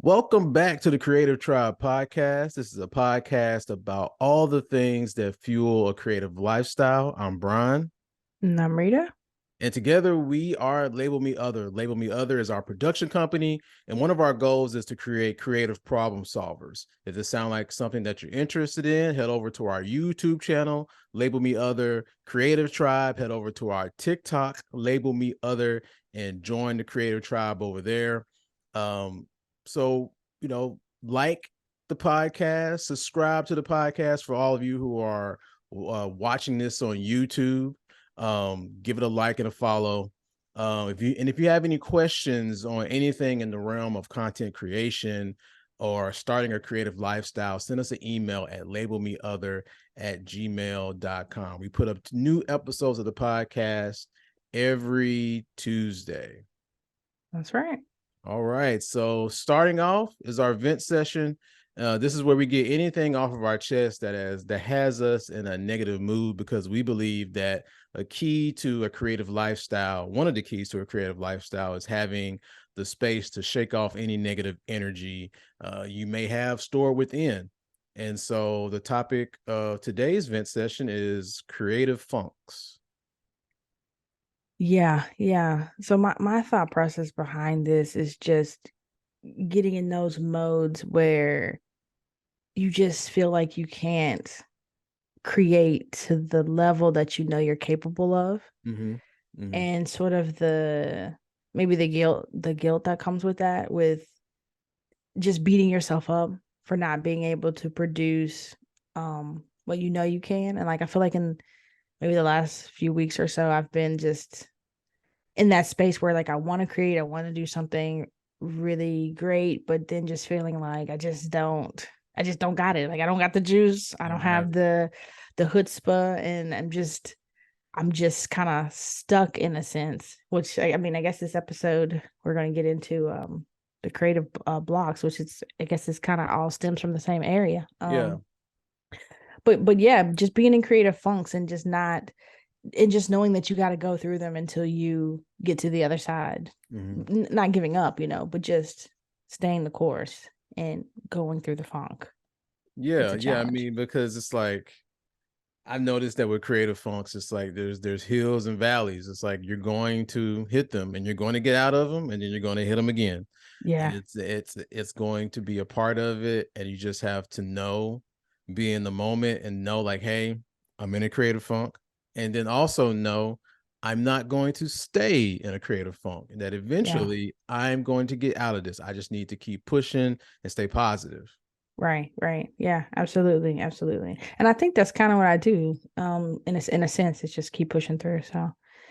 Welcome back to the Creative Tribe podcast. This is a podcast about all the things that fuel a creative lifestyle. I'm Brian. And I'm Rita. And together we are Label Me Other. Label Me Other is our production company. And one of our goals is to create creative problem solvers. If this sounds like something that you're interested in, head over to our YouTube channel, Label Me Other Creative Tribe. Head over to our TikTok, Label Me Other, and join the Creative Tribe over there. So, like the podcast, subscribe to the podcast for all of you who are watching this on YouTube. Give it a like and a follow. If you have any questions on anything in the realm of content creation or starting a creative lifestyle, send us an email at labelmeother@gmail.com. We put up new episodes of the podcast every Tuesday. That's right. All right. So starting off is our vent session. This is where we get anything off of our chest that has us in a negative mood, because we believe that a key to a creative lifestyle, one of the keys to a creative lifestyle, is having the space to shake off any negative energy you may have stored within. And so the topic of today's vent session is creative funks. Yeah. So my thought process behind this is just getting in those modes where you just feel like you can't create to the level that you know you're capable of. Mm-hmm. Mm-hmm. And sort of maybe the guilt that comes with that, with just beating yourself up for not being able to produce what you know you can. And like I feel like in maybe the last few weeks or so, I've been just in that space where like I want to create, I want to do something really great, but then just feeling like I just don't got it. Like I don't got the juice. I don't have the chutzpah, and I'm just kind of stuck in a sense, which I mean, I guess this episode we're going to get into the creative blocks, which I guess it's kind of all stems from the same area. Yeah. But yeah, just being in creative funks and just knowing that you got to go through them until you get to the other side. Mm-hmm. Not giving up, but just staying the course and going through the funk. It's Yeah. a Yeah. I challenge. mean, because it's like, I've noticed that with creative funks, it's like there's hills and valleys. It's like you're going to hit them and you're going to get out of them, and then you're going to hit them again. And Yeah. it's going to be a part of it, and you just have to be in the moment and know, like, hey, I'm in a creative funk, and then also know I'm not going to stay in a creative funk, and that Yeah. eventually I'm going to get out of this. I just need to keep pushing and stay positive. Right. Yeah, absolutely. And I think that's kind of what I do. In a sense, it's just keep pushing through. So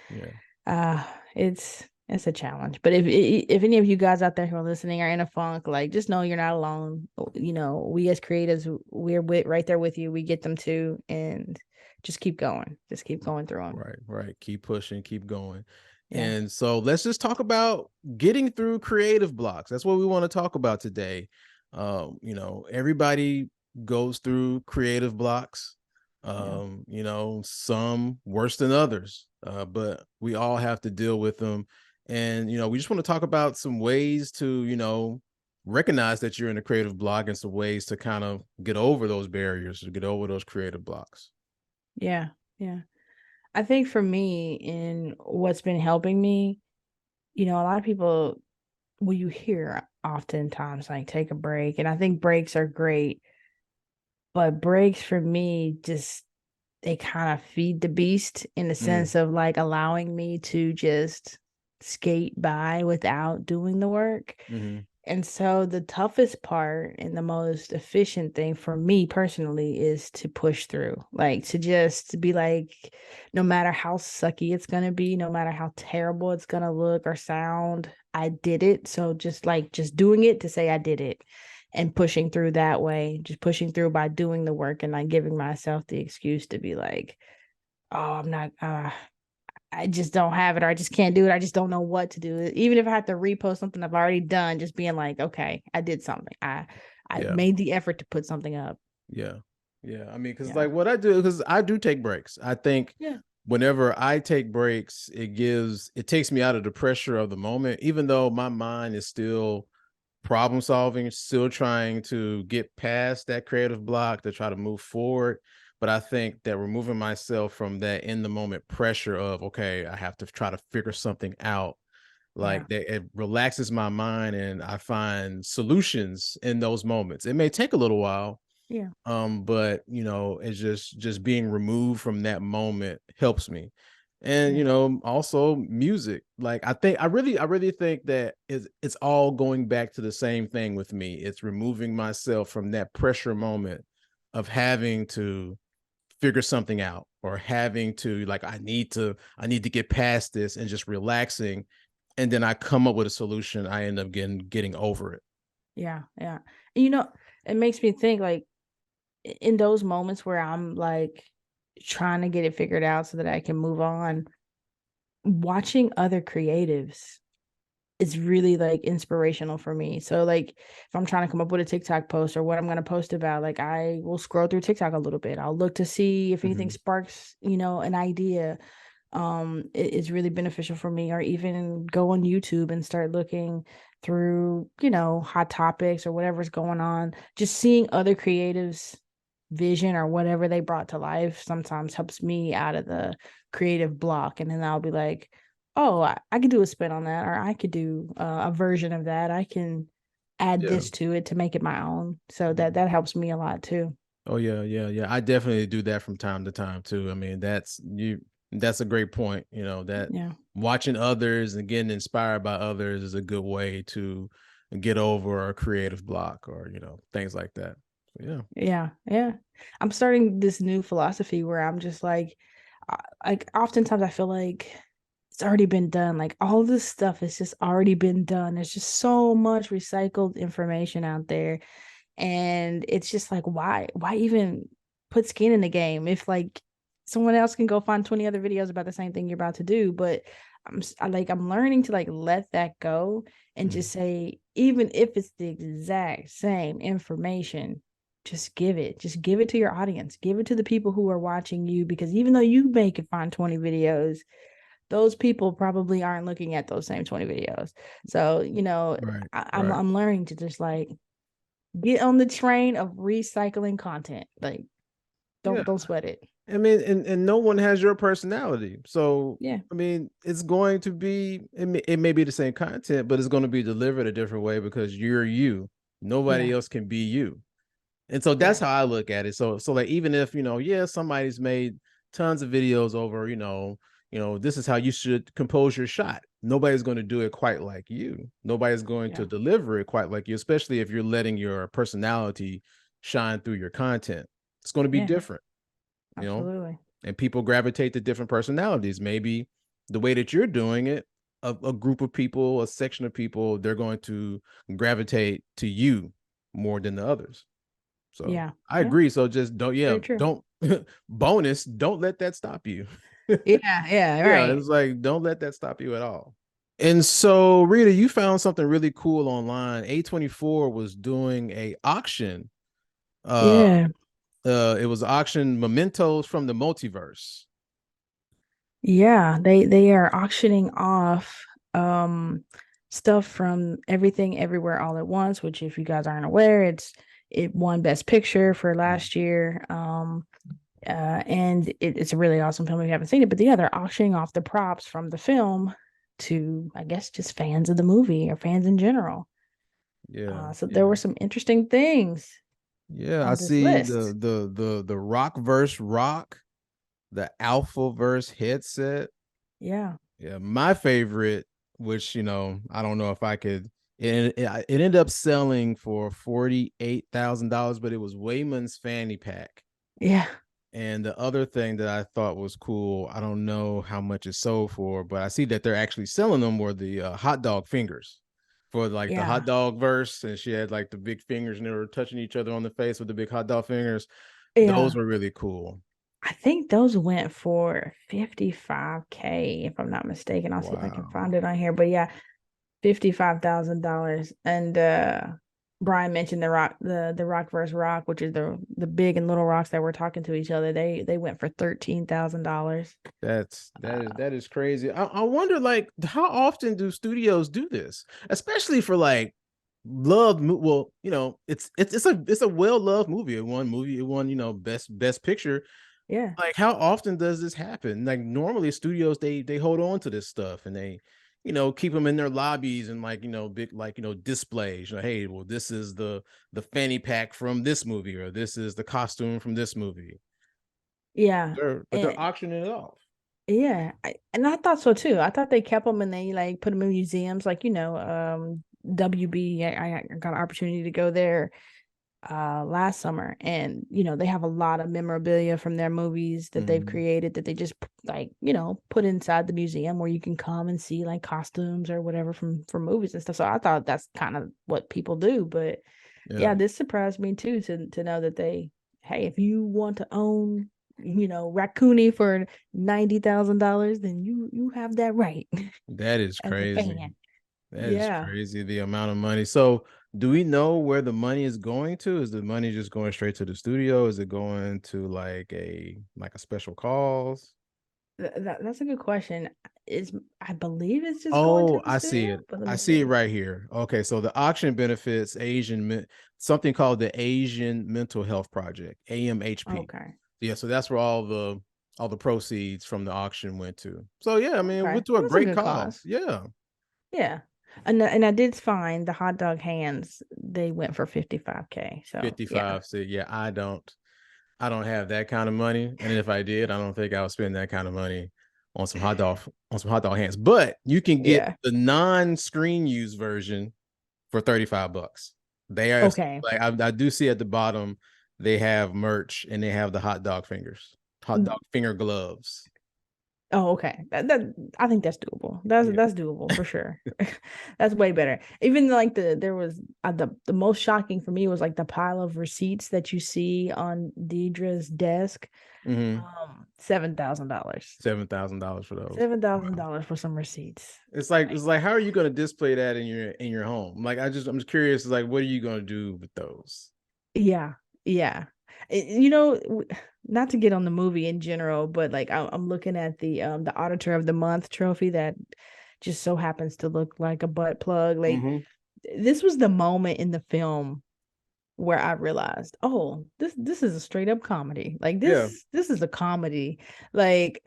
Yeah. uh it's a challenge. But if any of you guys out there who are listening are in a funk, like just know you're not alone. We as creatives, right there with you. We get them too, and just keep going. Just keep going through them. Right. Keep pushing, keep going. Yeah. And so let's just talk about getting through creative blocks. That's what we want to talk about today. Everybody goes through creative blocks. Yeah. Some worse than others, but we all have to deal with them. And we just want to talk about some ways to recognize that you're in a creative block, and some ways to kind of get over those barriers, to get over those creative blocks. Yeah. Yeah. I think for me, in what's been helping me, a lot of people, well, you hear oftentimes like take a break, and I think breaks are great, but breaks for me just they kind of feed the beast in the Mm. sense of like allowing me to just skate by without doing the work. Mm-hmm. And so the toughest part and the most efficient thing for me personally is to push through, like to just be like, no matter how sucky it's going to be, no matter how terrible it's going to look or sound, I did it. So just doing it to say I did it, and pushing through that way, just pushing through by doing the work and not giving myself the excuse to be like, oh, I'm not, I just don't have it, or I just can't do it. I just don't know what to do. Even if I have to repost something I've already done, just being like, okay, I did something. I Yeah. made the effort to put something up. Yeah. I mean, because Yeah. like what I do, because I do take breaks. I think Yeah. whenever I take breaks, it takes me out of the pressure of the moment, even though my mind is still problem solving, still trying to get past that creative block to try to move forward. But I think that removing myself from that in the moment pressure of, okay, I have to try to figure something out, Yeah. like that, it relaxes my mind and I find solutions in those moments. It may take a little while, Yeah. but it's just being removed from that moment helps me. And Yeah. also music, like I really think that it's all going back to the same thing with me. It's removing myself from that pressure moment of having to figure something out, or having to, like, I need to get past this, and just relaxing, and then I come up with a solution. I end up getting over it. Yeah. Yeah. And, it makes me think like in those moments where I'm like trying to get it figured out so that I can move on, watching other creatives is really like inspirational for me. So like if I'm trying to come up with a TikTok post or what I'm going to post about, like I will scroll through TikTok a little bit. I'll look to see if anything Mhm. sparks, an idea. It's really beneficial for me, or even go on YouTube and start looking through, hot topics or whatever's going on. Just seeing other creatives vision or whatever they brought to life sometimes helps me out of the creative block, and then I'll be like, oh, I could do a spin on that, or I could do a version of that. I can add Yeah. this to it to make it my own, so that Mhm. that helps me a lot too. Oh yeah, yeah, yeah. I definitely do that from time to time too. I mean, that's a great point. That Yeah. watching others and getting inspired by others is a good way to get over a creative block, or things like that. So, yeah. Yeah, yeah. I'm starting this new philosophy where I'm just like oftentimes I feel like it's already been done. Like all this stuff has just already been done. There's just so much recycled information out there. And it's just like, why even put skin in the game if like someone else can go find 20 other videos about the same thing you're about to do? But I'm learning to like let that go and Mhm. just say, even if it's the exact same information, just give it to your audience, give it to the people who are watching you, because even though you may can find 20 videos, those people probably aren't looking at those same 20 videos. So Right. I'm Right. I'm learning to just like get on the train of recycling content. Like Yeah. don't sweat it. I mean, and no one has your personality. So, Yeah. I mean, it's going to be, it may be the same content, but it's going to be delivered a different way because you're you. Yeah. Nobody else can be you. And so that's Yeah. how I look at it. So like, even if, yeah, somebody's made tons of videos over, this is how you should compose your shot. Nobody's going to do it quite like you. Nobody's going Yeah. to deliver it quite like you, especially if you're letting your personality shine through your content. It's going to be Yeah. different, you know, Absolutely. and people gravitate to different personalities. Maybe the way that you're doing it, a group of people, a section of people, they're going to gravitate to you more than the others. So Yeah. I Yeah. agree. So just don't, yeah, Very true. don't bonus, don't let that stop you. Yeah. Yeah. Yeah, Right. it's like, don't let that stop you at all. And so, Rita, you found something really cool online. A24 was doing a auction. Uh, Yeah. it was auction mementos from the multiverse. Yeah. They are auctioning off stuff from Everything Everywhere All at Once, which if you guys aren't aware, it won Best Picture for Mhm. last year. And it's a really awesome film if you haven't seen it. But yeah, they're auctioning off the props from the film to, I guess, just fans of the movie or fans in general. Yeah, So there yeah, were some interesting things yeah. I on this see the list. the the the rock verse rock, the alpha verse headset. Yeah. Yeah, my favorite, which I don't know if I could. It ended up selling for $48,000, but it was Wayman's fanny pack. Yeah. And the other thing that I thought was cool, I don't know how much it sold for, but I see that they're actually selling them, were the hot dog fingers for like the hot Yeah. dog verse, and she had like the big fingers and they were touching each other on the face with the big hot dog fingers. Those Yeah. were really cool. I think those went for 55K, if I'm not mistaken. I'll see if I can Wow. find it on here. But yeah, $55,000. And Brian mentioned the rock versus rock, which is the big and little rocks that were talking to each other. They went for $13,000. That is crazy. I wonder, like, how often do studios do this, especially for like well, it's a well-loved movie. It won, best picture. Yeah. Like, how often does this happen? Like, normally studios, they hold on to this stuff, and they, keep them in their lobbies and, like, big, like, displays. Hey, well, this is the fanny pack from this movie, or this is the costume from this movie. Yeah. They're And auctioning it off. yeah, and I thought so too. I thought they kept them and they like put them in museums, like WB. I got an opportunity to go there last summer, and they have a lot of memorabilia from their movies that they've Mhm. created that they just like put inside the museum where you can come and see like costumes or whatever from movies and stuff. So I thought that's kind of what people do, but Yeah, yeah, this surprised me too to know that hey, if you want to own Raccoony for $90,000, then you have that right that is as a crazy. fan. That is Yeah. crazy, the amount of money. So, do we know where the money is going to? Is the money just going straight to the studio? Is it going to like a special cause? That's a good question. Is I believe it's just going to Oh, the I see studio, it. but let I me see it see. right here. Okay, so the auction benefits something called the Asian Mental Health Project, AMHP. Okay. Yeah, so that's where all the proceeds from the auction went to. So yeah, I mean, it Okay. went to a Well, that's a great good cause. cause. Yeah. Yeah. And I did find the hot dog hands, they went for 55K. So yeah. 55. So yeah, I don't have that kind of money. And if I did, I don't think I would spend that kind of money on some hot dog hands. But you can get Yeah. the non-screen use version for 35 bucks. They are Okay. like, I do see at the bottom they have merch, and they have the hot dog finger gloves. Oh, okay. That I think that's doable. That's Yeah. that's doable for sure. That's way better. Even like there was the most shocking for me was like the pile of receipts that you see on Deidre's desk. Hmm. $7,000. $7,000 for those. Seven thousand Wow. dollars for some receipts. It's like how are you going to display that in your home? Like, I'm just curious, like, what are you going to do with those? Yeah, yeah. Not to get on the movie in general, but like I'm looking at the Auditor of the Month trophy that just so happens to look like a butt plug. Like Hmm. this was the moment in the film where I realized, oh, this is a straight up comedy. Like Yeah. this is a comedy. Like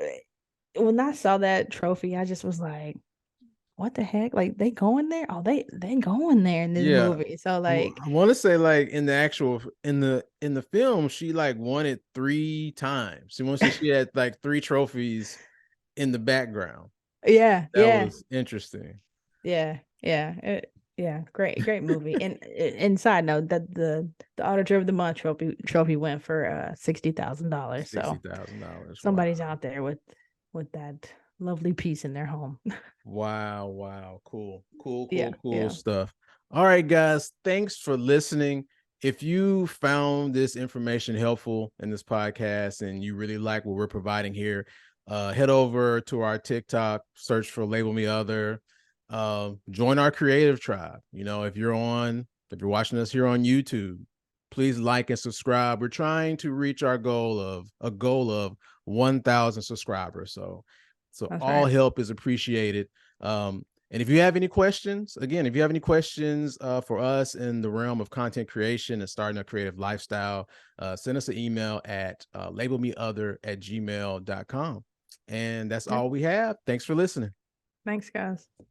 when I saw that trophy, I just was like, what the heck? Like they going there? Oh, they going there in this Yeah. movie. So like, I want to say, like, in the actual in the film, she like won it 3 times. She wants to she had like 3 trophies in the background. yeah, That yeah. was interesting. Yeah, yeah, yeah. Great movie. And side note that the Auditor of the Month trophy went for $60,000. Sixty So thousand dollars. Wow. somebody's out there with that lovely piece in their home. Wow. Wow. Cool. Cool. Yeah, Cool. Cool yeah. stuff. All right, guys. Thanks for listening. If you found this information helpful in this podcast and you really like what we're providing here, head over to our TikTok, search for Label Me Other. Join our creative tribe. If you're watching us here on YouTube, please like and subscribe. We're trying to reach our goal of 1,000 subscribers. So That's all right. help is appreciated. And if you have any questions, again, if you have any questions for us in the realm of content creation and starting a creative lifestyle, send us an email at labelmeother@gmail.com. And that's Yep. all we have. Thanks for listening. Thanks, guys.